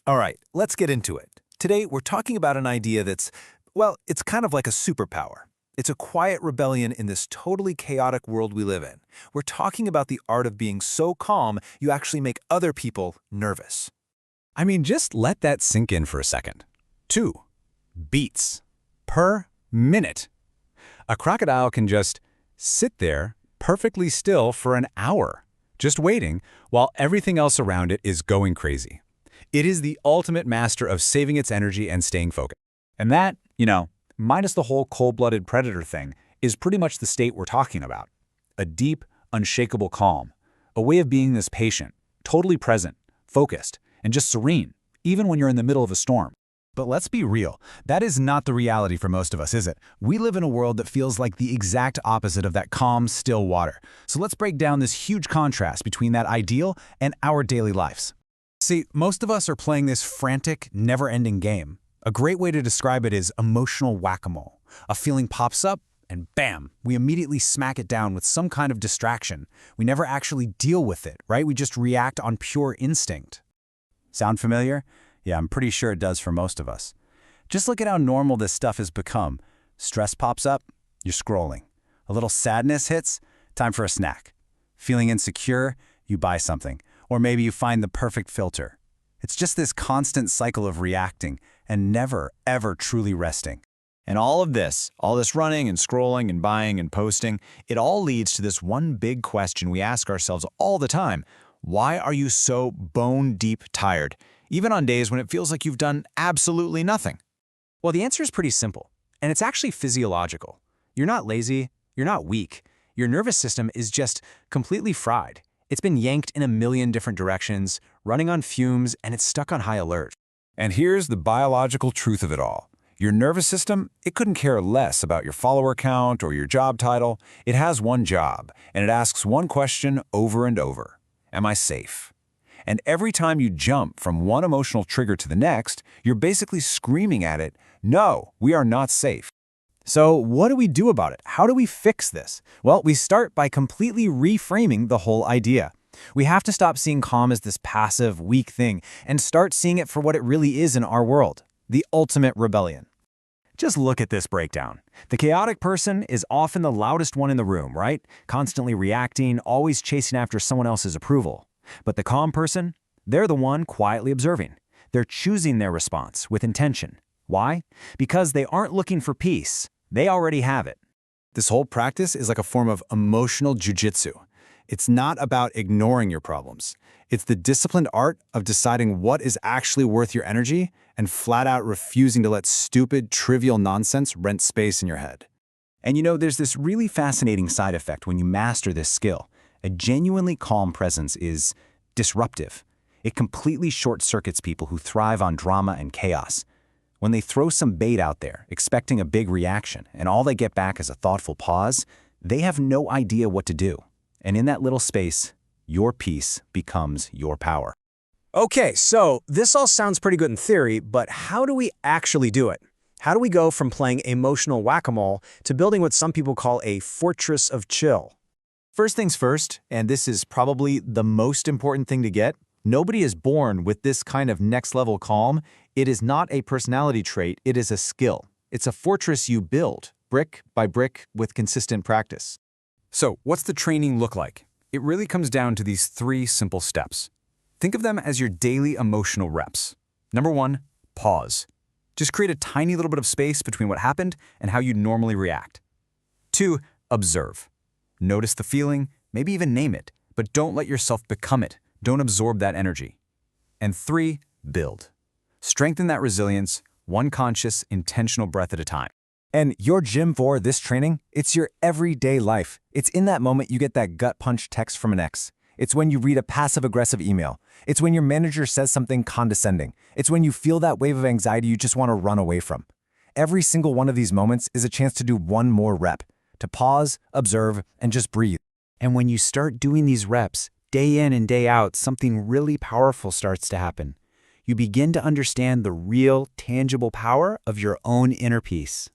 All right, let's get into it. Today, we're talking about an idea that's, well, it's kind of like a superpower. It's a quiet rebellion in this totally chaotic world we live in. We're talking about the art of being so calm you actually make other people nervous. I mean, just let that sink in for a second. 2 beats per minute. A crocodile can just sit there perfectly still for an hour, just waiting while everything else around it is going crazy. It is the ultimate master of saving its energy and staying focused. And that, minus the whole cold-blooded predator thing, is pretty much the state we're talking about. A deep, unshakable calm. A way of being this patient, totally present, focused, and just serene, even when you're in the middle of a storm. But let's be real, that is not the reality for most of us, is it? We live in a world that feels like the exact opposite of that calm, still water. So let's break down this huge contrast between that ideal and our daily lives. See, most of us are playing this frantic, never-ending game. A great way to describe it is emotional whack-a-mole. A feeling pops up, and bam, we immediately smack it down with some kind of distraction. We never actually deal with it, right? We just react on pure instinct. Sound familiar? Yeah, I'm pretty sure it does for most of us. Just look at how normal this stuff has become. Stress pops up, you're scrolling. A little sadness hits, time for a snack. Feeling insecure, you buy something. Or maybe you find the perfect filter. It's just this constant cycle of reacting and never, ever truly resting. And all this running and scrolling and buying and posting, it all leads to this one big question we ask ourselves all the time. Why are you so bone-deep tired, even on days when it feels like you've done absolutely nothing? Well, the answer is pretty simple, and it's actually physiological. You're not lazy, you're not weak. Your nervous system is just completely fried. It's been yanked in a million different directions, running on fumes, and it's stuck on high alert. And here's the biological truth of it all. Your nervous system, it couldn't care less about your follower count or your job title. It has one job, and it asks one question over and over. Am I safe? And every time you jump from one emotional trigger to the next, you're basically screaming at it, no, we are not safe. So what do we do about it? How do we fix this? Well, we start by completely reframing the whole idea. We have to stop seeing calm as this passive, weak thing and start seeing it for what it really is in our world, the ultimate rebellion. Just look at this breakdown. The chaotic person is often the loudest one in the room, right? Constantly reacting, always chasing after someone else's approval. But the calm person, they're the one quietly observing. They're choosing their response with intention. Why? Because they aren't looking for peace. They already have it. This whole practice is like a form of emotional jujitsu. It's not about ignoring your problems. It's the disciplined art of deciding what is actually worth your energy and flat out refusing to let stupid, trivial nonsense rent space in your head. And there's this really fascinating side effect when you master this skill. A genuinely calm presence is disruptive. It completely short-circuits people who thrive on drama and chaos. When they throw some bait out there, expecting a big reaction, and all they get back is a thoughtful pause, they have no idea what to do. And in that little space, your peace becomes your power. Okay, so this all sounds pretty good in theory, but how do we actually do it? How do we go from playing emotional whack-a-mole to building what some people call a fortress of chill? First things first, and this is probably the most important thing to get, nobody is born with this kind of next-level calm. It is not a personality trait, it is a skill. It's a fortress you build, brick by brick, with consistent practice. So, what's the training look like? It really comes down to these 3 simple steps. Think of them as your daily emotional reps. Number 1, pause. Just create a tiny little bit of space between what happened and how you'd normally react. 2, observe. Notice the feeling, maybe even name it, but don't let yourself become it. Don't absorb that energy. And 3, build. Strengthen that resilience, one conscious, intentional breath at a time. And your gym for this training, it's your everyday life. It's in that moment you get that gut punch text from an ex. It's when you read a passive-aggressive email. It's when your manager says something condescending. It's when you feel that wave of anxiety you just want to run away from. Every single one of these moments is a chance to do one more rep, to pause, observe, and just breathe. And when you start doing these reps, day in and day out, something really powerful starts to happen. You begin to understand the real, tangible power of your own inner peace.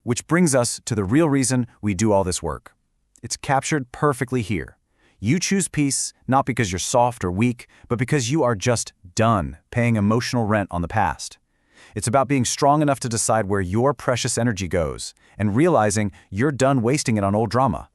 Which brings us to the real reason we do all this work. It's captured perfectly here. You choose peace not because you're soft or weak, but because you are just done paying emotional rent on the past. It's about being strong enough to decide where your precious energy goes and realizing you're done wasting it on old drama.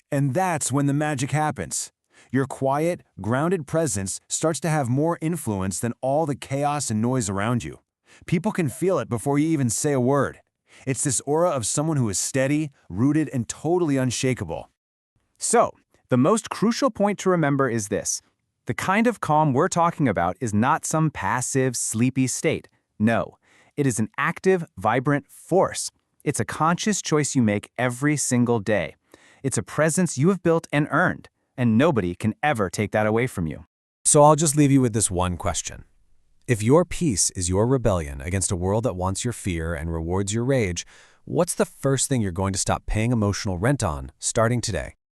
And that's when the magic happens. Your quiet, grounded presence starts to have more influence than all the chaos and noise around you. People can feel it before you even say a word. It's this aura of someone who is steady, rooted, and totally unshakable. So, the most crucial point to remember is this. The kind of calm we're talking about is not some passive, sleepy state. No, it is an active, vibrant force. It's a conscious choice you make every single day. It's a presence you have built and earned, and nobody can ever take that away from you. So I'll just leave you with this one question. If your peace is your rebellion against a world that wants your fear and rewards your rage, what's the first thing you're going to stop paying emotional rent on starting today?